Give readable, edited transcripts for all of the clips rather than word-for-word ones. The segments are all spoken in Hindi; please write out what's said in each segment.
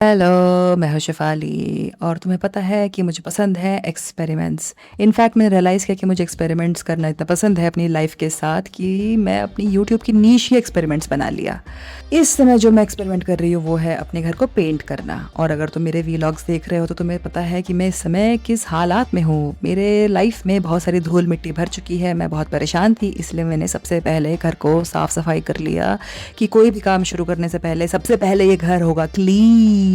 हेलो। मैं हूँ शेफाली और तुम्हें पता है कि मुझे पसंद है एक्सपेरिमेंट्स। इनफैक्ट मैंने रियलाइज़ किया कि मुझे एक्सपेरिमेंट्स करना इतना पसंद है अपनी लाइफ के साथ कि मैं अपनी यूट्यूब की नीश ही एक्सपेरिमेंट्स बना लिया। इस समय जो मैं एक्सपेरिमेंट कर रही हूँ वो है अपने घर को पेंट करना। और अगर तुम मेरे वीलॉग्स देख रहे हो तो तुम्हें पता है कि मैं इस समय किस हालात में हूँ। मेरे लाइफ में बहुत सारी धूल मिट्टी भर चुकी है, मैं बहुत परेशान थी, इसलिए मैंने सबसे पहले घर को साफ़ सफाई कर लिया कि कोई भी काम शुरू करने से पहले सबसे पहले ये घर होगा क्लीन।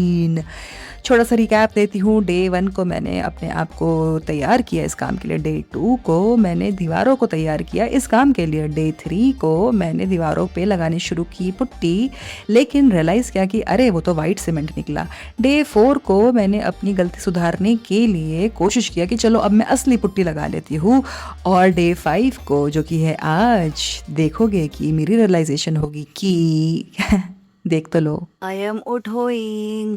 छोटा सा रिकैप देती हूँ। डे 1 को मैंने अपने आप को तैयार किया इस काम के लिए। डे 2 को मैंने दीवारों को तैयार किया इस काम के लिए। डे 3 को मैंने दीवारों पे लगानी शुरू की पुट्टी, लेकिन रियलाइज़ किया कि अरे वो तो वाइट सीमेंट निकला। डे 4 को मैंने अपनी गलती सुधारने के लिए कोशिश किया कि चलो अब मैं असली पुट्टी लगा लेती हूँ। और डे 5 को जो कि है आज, देखोगे कि मेरी रियलाइजेशन होगी कि देख तो लो। आई एम उठोइंग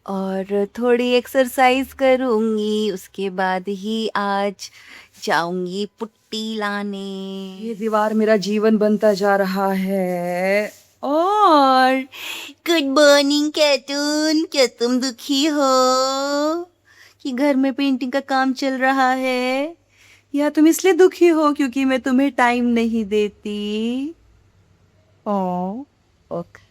और थोड़ी एक्सरसाइज करूंगी, उसके बाद ही आज जाऊंगी पुट्टी लाने। ये दीवार मेरा जीवन बनता जा रहा है। और गुड मॉर्निंग कैटून, क्या तुम दुखी हो कि घर में पेंटिंग का काम चल रहा है, या तुम इसलिए दुखी हो क्योंकि मैं तुम्हें टाइम नहीं देती? ओ ओके।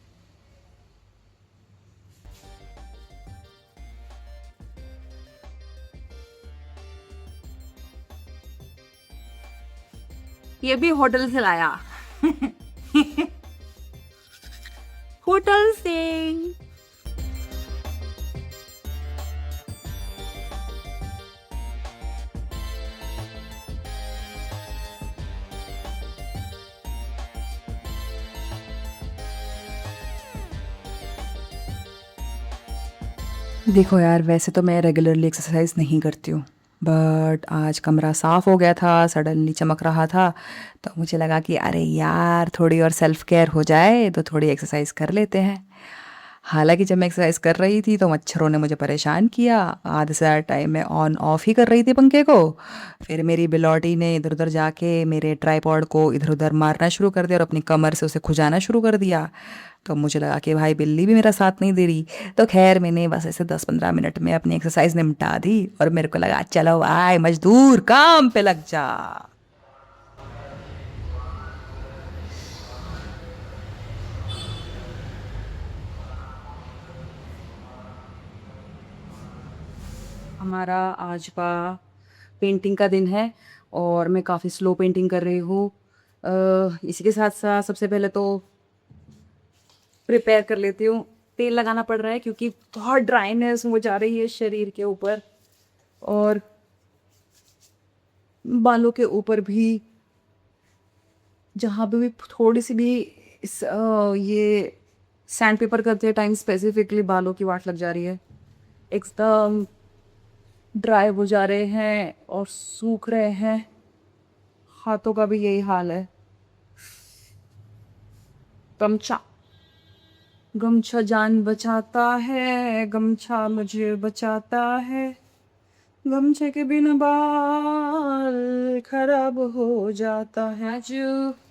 ये भी होटल से लाया। होटल से। देखो यार, वैसे तो मैं रेगुलरली एक्सरसाइज नहीं करती हूँ, बट आज कमरा साफ़ हो गया था, सडनली चमक रहा था, तो मुझे लगा कि अरे यार थोड़ी और सेल्फ केयर हो जाए तो थोड़ी एक्सरसाइज कर लेते हैं। हालांकि जब मैं एक्सरसाइज कर रही थी तो मच्छरों ने मुझे परेशान किया। आधे से ज़्यादा टाइम मैं ऑन ऑफ ही कर रही थी पंखे को। फिर मेरी बिलौटी ने इधर उधर जाके मेरे ट्राइपॉड को इधर उधर मारना शुरू कर दिया और अपनी कमर से उसे खुजाना शुरू कर दिया। तो मुझे लगा कि भाई बिल्ली भी मेरा साथ नहीं दे रही। तो खैर मैंने बस ऐसे 10-15 मिनट में अपनी एक्सरसाइज निपटा दी और मेरे को लगा चलो आए मजदूर काम पे लग जा। हमारा आज का पेंटिंग का दिन है और मैं काफ़ी स्लो पेंटिंग कर रही हूँ। इसी के साथ साथ सबसे पहले तो प्रिपेयर कर लेती हूँ। तेल लगाना पड़ रहा है क्योंकि बहुत ड्राइनेस हो जा रही है शरीर के ऊपर और बालों के ऊपर भी। जहाँ पे भी थोड़ी सी भी ये सैंड पेपर करते टाइम स्पेसिफिकली बालों की वाट लग जा रही है। एकदम ड्राई हो जा रहे हैं और सूख रहे हैं। हाथों का भी यही हाल है। गमछा, गमछा जान बचाता है, गमछा मुझे बचाता है, गमछे के बिना बाल खराब हो जाता है। आज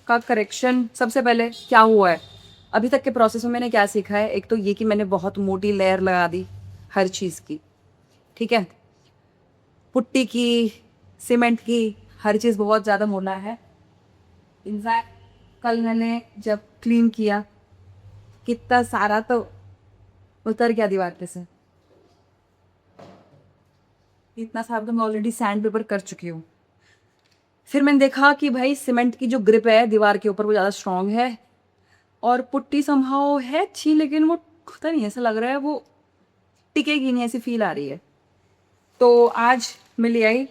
का करेक्शन सबसे पहले क्या हुआ है, अभी तक के प्रोसेस में मैंने क्या सीखा है। एक तो ये कि मैंने बहुत मोटी लेयर लगा दी हर चीज़ की, ठीक है, पुट्टी की, सीमेंट की, हर चीज़ बहुत ज़्यादा मोटा है। इनफैक्ट कल मैंने जब क्लीन किया कितना सारा तो उतर गया दीवार पे से। इतना सारा तो मैं ऑलरेडी सैंड पेपर कर चुकी हूँ। फिर मैंने देखा कि भाई सीमेंट की जो ग्रिप है दीवार के ऊपर वो ज़्यादा स्ट्रांग है और पुट्टी समहाउ है अच्छी, लेकिन वो पता नहीं ऐसा लग रहा है वो टिकेगी नहीं, ऐसी फील आ रही है। तो आज मैं ले आई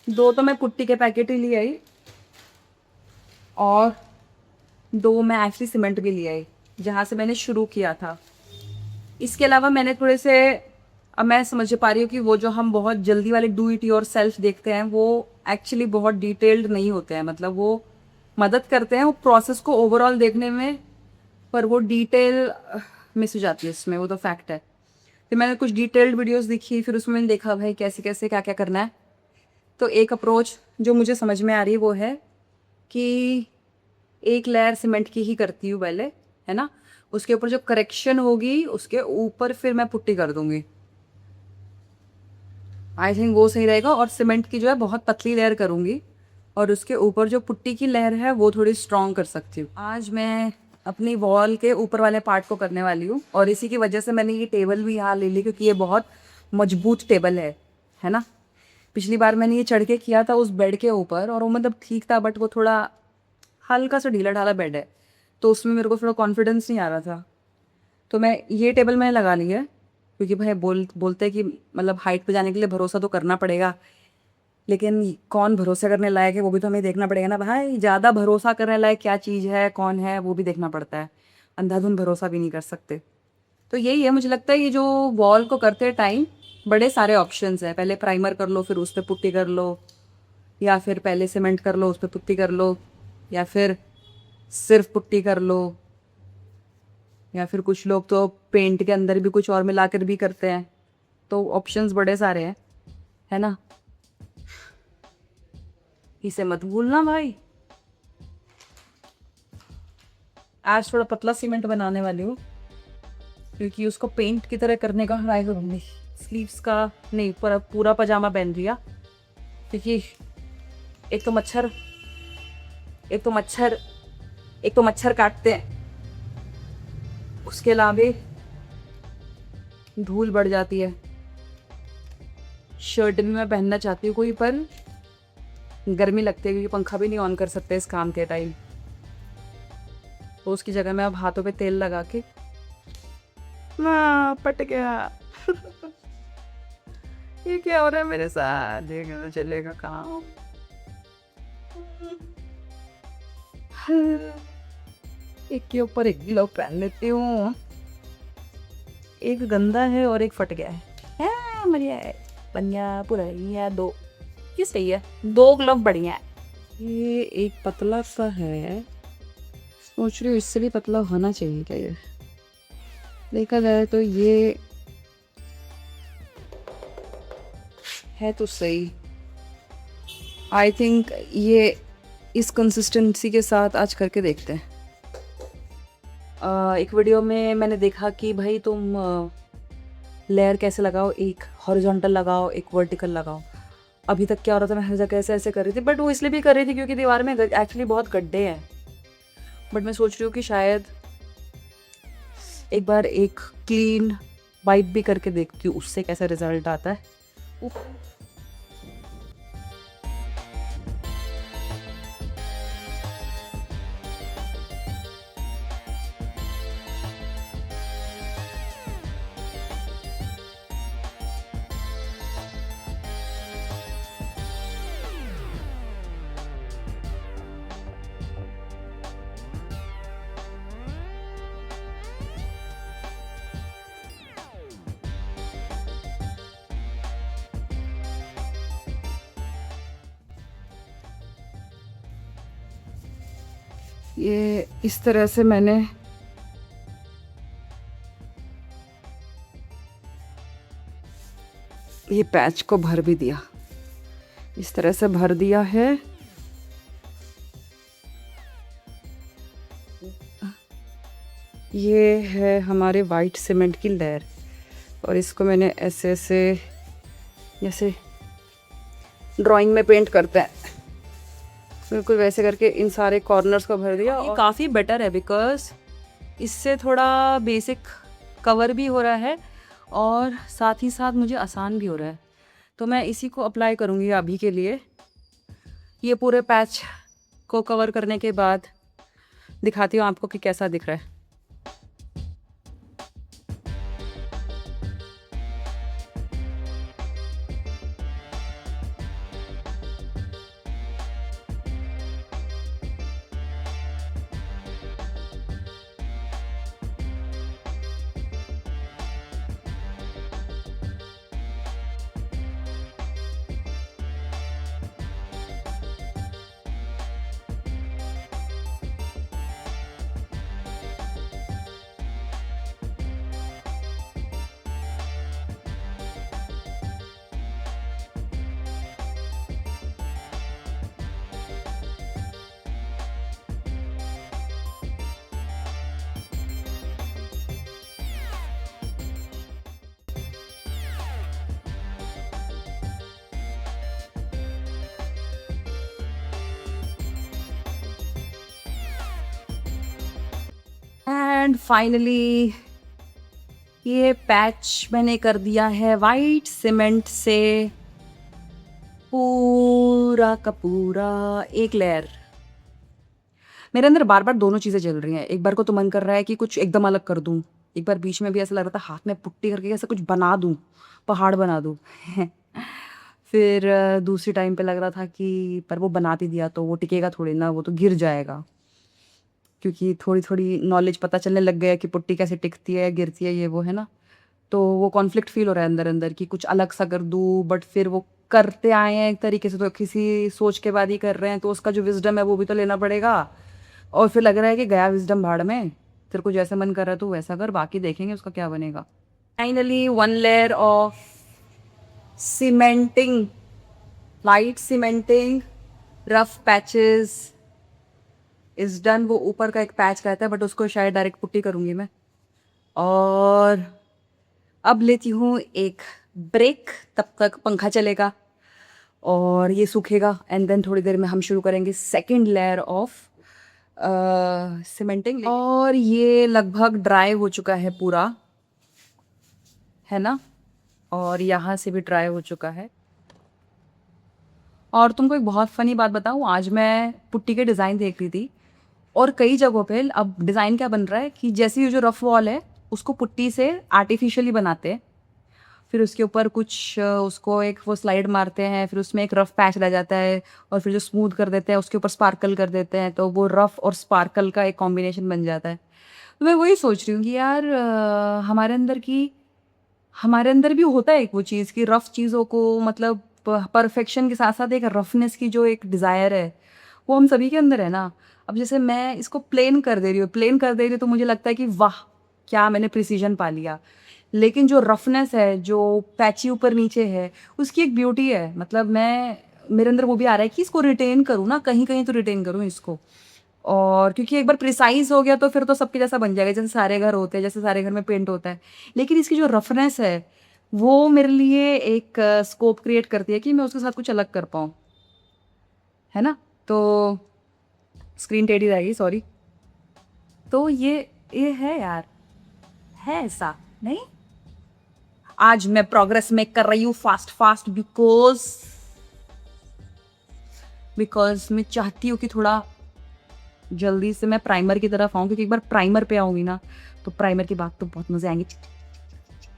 2 तो मैं पुट्टी के पैकेट ही ले आई और 2 मैं एक्चुअली सीमेंट भी ले आई जहाँ से मैंने शुरू किया था। इसके अलावा मैंने थोड़े से, अब मैं समझ पा रही हूँ कि वो जो हम बहुत जल्दी वाले डू इट योर सेल्फ देखते हैं वो एक्चुअली बहुत डिटेल्ड नहीं होते हैं। मतलब वो मदद करते हैं वो प्रोसेस को ओवरऑल देखने में, पर वो डिटेल मिस हो जाती है इसमें, वो तो फैक्ट है। फिर मैंने कुछ डिटेल्ड वीडियोस देखी, फिर उसमें मैंने देखा भाई कैसे कैसे क्या क्या करना है। तो एक अप्रोच जो मुझे समझ में आ रही है वो है कि एक लेयर सीमेंट की ही करती हूँ पहले, है ना। उसके ऊपर जो करेक्शन होगी उसके ऊपर फिर मैं पुट्टी कर दूंगी। आई थिंक वो सही रहेगा। और सीमेंट की जो है बहुत पतली लेयर करूंगी और उसके ऊपर जो पुट्टी की लेयर है वो थोड़ी स्ट्रॉन्ग कर सकती हूँ। आज मैं अपनी वॉल के ऊपर वाले पार्ट को करने वाली हूँ और इसी की वजह से मैंने ये टेबल भी यहाँ ले ली, क्योंकि ये बहुत मजबूत टेबल है ना। पिछली बार मैंने ये चढ़ के किया था उस बेड के ऊपर और वो मतलब ठीक था, बट वो थोड़ा हल्का सा ढीला ढाला बेड है, तो उसमें मेरे को थोड़ा कॉन्फिडेंस नहीं आ रहा था। तो मैं ये टेबल मैंने लगा ली है, क्योंकि भाई बोलते हैं कि मतलब हाइट पे जाने के लिए भरोसा तो करना पड़ेगा, लेकिन कौन भरोसा करने लायक है वो भी तो हमें देखना पड़ेगा ना भाई। ज़्यादा भरोसा करने लायक क्या चीज़ है, कौन है, वो भी देखना पड़ता है। अंधाधुंध भरोसा भी नहीं कर सकते। तो यही है, मुझे लगता है ये जो वॉल को करते टाइम बड़े सारे ऑप्शंस हैं। पहले प्राइमर कर लो, फिर उस पर पुट्टी कर लो, या फिर पहले सीमेंट कर लो उस पर पुट्टी कर लो, या फिर सिर्फ पुट्टी कर लो, या फिर कुछ लोग तो पेंट के अंदर भी कुछ और मिला कर भी करते हैं। तो ऑप्शंस बड़े सारे हैं, है ना। इसे मत भूलना भाई। आज थोड़ा पतला सीमेंट बनाने वाली हूँ, क्योंकि उसको पेंट की तरह करने का ट्राई करूँगी। स्लीव्स का नहीं, पूरा पूरा पजामा पहन लिया, क्योंकि एक तो मच्छर काटते हैं, उसके अलावा धूल बढ़ जाती है। शर्ट भी मैं पहनना चाहती हूँ कोई, पर गर्मी लगती है क्योंकि पंखा भी नहीं ऑन कर सकते इस काम के टाइम। तो उसकी जगह मैं अब हाथों पे तेल लगा के पट गया। ये क्या हो रहा है मेरे साथ, ये कैसे चलेगा काम। एक के ऊपर एक ग्लव पहन लेती हूँ। एक गंदा है और एक फट गया है। बढ़िया है, बढ़िया पूरा है। दो ये सही है, 2 ग्लव बढ़िया है। ये एक पतला सा है, सोच रही हूँ इससे भी पतला होना चाहिए क्या। ये देखा जाए तो ये है तो सही। आई थिंक ये इस कंसिस्टेंसी के साथ आज करके देखते हैं। एक वीडियो में मैंने देखा कि भाई तुम लेयर कैसे लगाओ, एक हॉरिजॉन्टल लगाओ, एक वर्टिकल लगाओ। अभी तक क्या हो रहा था, मैं हर जगह ऐसे कर रही थी, बट वो इसलिए भी कर रही थी क्योंकि दीवार में एक्चुअली बहुत गड्ढे हैं। बट मैं सोच रही हूँ कि शायद एक बार एक क्लीन वाइप भी करके देखती हूँ, उससे कैसा रिजल्ट आता है। ये इस तरह से मैंने ये पैच को भर भी दिया, इस तरह से भर दिया है। ये है हमारे वाइट सीमेंट की लेयर और इसको मैंने ऐसे ऐसे जैसे ड्राइंग में पेंट करते हैं, बिल्कुल वैसे करके इन सारे कॉर्नर्स को भर दिया। ये काफ़ी बेटर है बिकॉज इससे थोड़ा बेसिक कवर भी हो रहा है और साथ ही साथ मुझे आसान भी हो रहा है। तो मैं इसी को अप्लाई करूँगी अभी के लिए। ये पूरे पैच को कवर करने के बाद दिखाती हूँ आपको कि कैसा दिख रहा है। एंड फाइनली ये पैच मैंने कर दिया है वाइट सीमेंट से पूरा का पूरा एक लेयर। मेरे अंदर बार बार दोनों चीज़ें चल रही हैं। एक बार को तो मन कर रहा है कि कुछ एकदम अलग कर दूं, एक बार बीच में भी ऐसा लग रहा था हाथ में पुट्टी करके ऐसा कुछ बना दूं, पहाड़ बना दूं। फिर दूसरी टाइम पे लग रहा था कि पर वो बनाती दिया तो वो टिकेगा थोड़ी ना, वो तो गिर जाएगा। क्योंकि थोड़ी थोड़ी नॉलेज पता चलने लग गया कि पुट्टी कैसे टिकती है, गिरती है, ये वो है ना। तो वो कॉन्फ्लिक्ट फील हो रहा है अंदर अंदर कि कुछ अलग सा कर दूं, बट फिर वो करते आए हैं एक तरीके से तो किसी सोच के बाद ही कर रहे हैं, तो उसका जो विजडम है वो भी तो लेना पड़ेगा। और फिर लग रहा है कि गया विजडम भाड़ में, तेरे को जैसे मन कर रहा है तो वैसा कर, बाकी देखेंगे उसका क्या बनेगा। Finally one layer of cementing, light cementing, rough patches is done. वो ऊपर का एक पैच रहता है बट उसको शायद डायरेक्ट पुट्टी करूंगी मैं। और अब लेती हूँ एक ब्रेक, तब तक पंखा चलेगा और ये सूखेगा एंड देन थोड़ी देर में हम शुरू करेंगे सेकेंड लेयर ऑफ सीमेंटिंग। और ये लगभग ड्राई हो चुका है पूरा, है ना, और यहाँ से भी ड्राई हो चुका है। और तुमको एक बहुत फनी बात बताऊँ, आज मैं पुट्टी के डिज़ाइन देख रही थी और कई जगहों पे अब डिज़ाइन क्या बन रहा है कि जैसे ये जो रफ वॉल है उसको पुट्टी से आर्टिफिशियली बनाते हैं, फिर उसके ऊपर कुछ उसको एक वो स्लाइड मारते हैं, फिर उसमें एक रफ पैच रह जाता है और फिर जो स्मूथ कर देते हैं उसके ऊपर स्पार्कल कर देते हैं, तो वो रफ और स्पार्कल का एक कॉम्बिनेशन बन जाता है। तो मैं वही सोच रही हूँ कि यार हमारे अंदर भी होता है एक वो चीज़ कि रफ चीज़ों को, मतलब परफेक्शन के साथ साथ एक रफनेस की जो एक डिज़ायर है वो हम सभी के अंदर है ना। अब जैसे मैं इसको प्लेन कर दे रही हूँ, तो मुझे लगता है कि वाह क्या मैंने प्रिसीजन पा लिया, लेकिन जो रफनेस है, जो पैची ऊपर नीचे है, उसकी एक ब्यूटी है। मतलब मेरे अंदर वो भी आ रहा है कि इसको रिटेन करूँ ना, कहीं कहीं तो रिटेन करूँ इसको। और क्योंकि एक बार प्रिसाइज हो गया तो फिर तो सबके जैसा बन जाएगा, जैसे सारे घर होते हैं, जैसे सारे घर में पेंट होता है। लेकिन इसकी जो रफनेस है वो मेरे लिए एक स्कोप क्रिएट करती है कि मैं उसके साथ कुछ अलग कर पाऊँ, है ना। तो स्क्रीन टेढ़ी रहेगी, सॉरी। तो ये है यार, है ऐसा नहीं। आज मैं प्रोग्रेस मेक कर रही हूँ फास्ट फास्ट बिकॉज मैं चाहती हूँ कि थोड़ा जल्दी से मैं प्राइमर की तरफ आऊँ, क्योंकि एक बार प्राइमर पे आऊँगी ना तो प्राइमर की बात तो बहुत मज़े आएंगे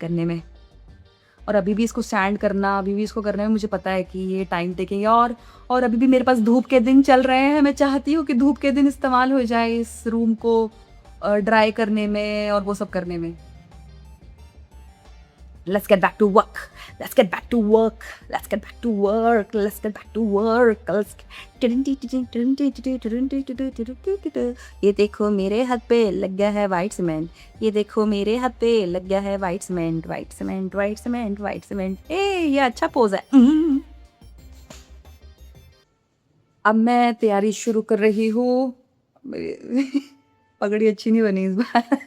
करने में। और अभी भी इसको स्टैंड करना, अभी भी इसको करने में मुझे पता है कि ये टाइम टेकिंग है। और अभी भी मेरे पास धूप के दिन चल रहे हैं। मैं चाहती हूँ कि धूप के दिन इस्तेमाल हो जाए इस रूम को ड्राई करने में और वो सब करने में। Let's get back to work. Let's get back to work. Let's get back to work. Let's get back to work. ये देखो मेरे हाथ पे लग गया है वाइट सीमेंट, ये देखो मेरे हाथ पे लग गया है white cement, white cement, white cement, white cement. ये अच्छा पोज है। अब मैं तैयारी शुरू कर रही हूँ। पगड़ी अच्छी नहीं बनी इस बार।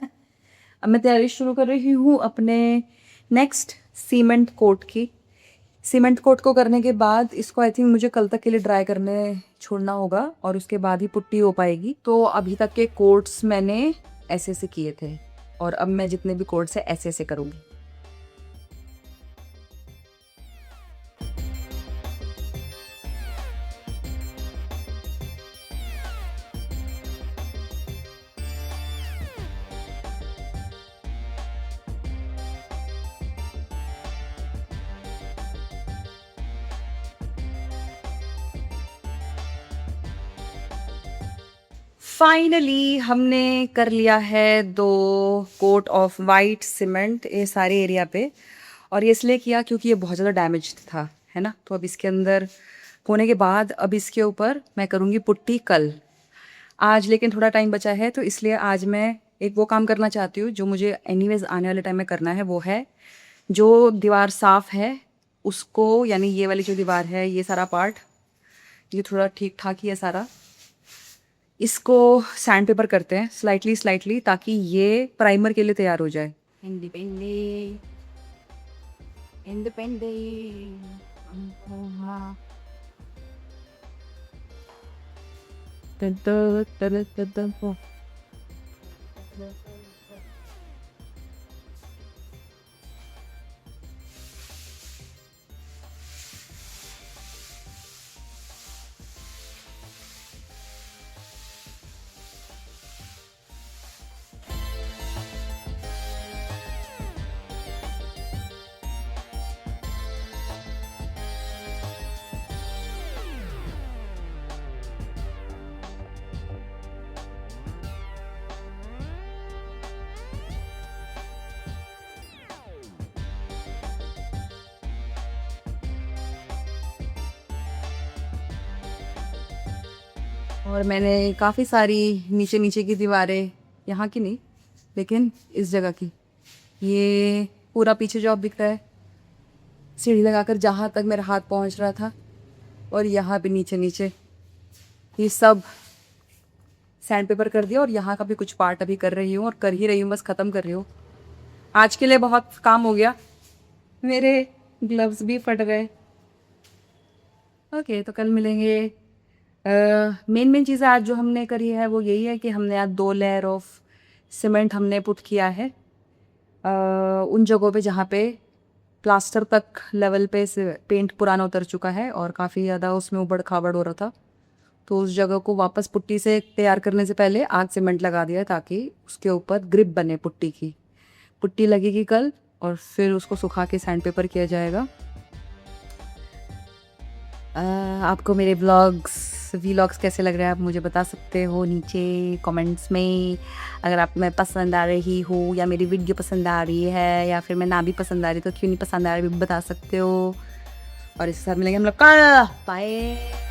अब मैं तैयारी शुरू कर रही हूँ अपने नेक्स्ट सीमेंट कोट की। सीमेंट कोट को करने के बाद इसको आई थिंक मुझे कल तक के लिए ड्राई करने छोड़ना होगा और उसके बाद ही पुट्टी हो पाएगी। तो अभी तक के कोट्स मैंने ऐसे ऐसे किए थे और अब मैं जितने भी कोट्स है ऐसे ऐसे करूँगी। फाइनली हमने कर लिया है 2 कोट ऑफ वाइट सीमेंट ये सारे एरिया पे। और ये इसलिए किया क्योंकि ये बहुत ज़्यादा डैमेज्ड था, है ना। तो अब इसके अंदर होने के बाद अब इसके ऊपर मैं करूँगी पुट्टी कल। आज लेकिन थोड़ा टाइम बचा है तो इसलिए आज मैं एक वो काम करना चाहती हूँ जो मुझे एनीवेज आने वाले टाइम में करना है। वो है जो दीवार साफ़ है उसको, यानी ये वाली जो दीवार है, ये सारा पार्ट, ये थोड़ा ठीक ठाक ही है सारा, इसको सैंड पेपर करते हैं स्लाइटली स्लाइटली ताकि ये प्राइमर के लिए तैयार हो जाए। इंडिपेंडेंट इंडिपेंडेंट और मैंने काफ़ी सारी नीचे नीचे की दीवारें, यहाँ की नहीं लेकिन इस जगह की, ये पूरा पीछे जो आप दिख रहा है सीढ़ी लगाकर जहाँ तक मेरा हाथ पहुँच रहा था, और यहाँ भी नीचे नीचे ये सब सैंड पेपर कर दिया, और यहाँ का भी कुछ पार्ट अभी कर रही हूँ, और कर ही रही हूँ, बस ख़त्म कर रही हूँ। आज के लिए बहुत काम हो गया, मेरे ग्लव्स भी फट गए। ओके, तो कल मिलेंगे। मेन चीज़ें आज जो हमने करी है वो यही है कि हमने आज 2 लेयर ऑफ सीमेंट हमने पुट किया है उन जगहों पे जहाँ पे प्लास्टर तक लेवल पे से पेंट पुराना उतर चुका है और काफ़ी ज़्यादा उसमें उबड़ खाबड़ हो रहा था, तो उस जगह को वापस पुट्टी से तैयार करने से पहले आज सीमेंट लगा दिया ताकि उसके ऊपर ग्रिप बने पुट्टी की। पुट्टी लगेगी कल और फिर उसको सुखा के सैंड पेपर किया जाएगा। आपको मेरे वीलॉग्स कैसे लग रहे हैं आप मुझे बता सकते हो नीचे कमेंट्स में। अगर आप मैं पसंद आ रही हो या मेरी वीडियो पसंद आ रही है या फिर मैं ना भी पसंद आ रही तो क्यों नहीं पसंद आ रही भी बता सकते हो। और इसके साथ मिलेंगे हम लोग कल। बाय।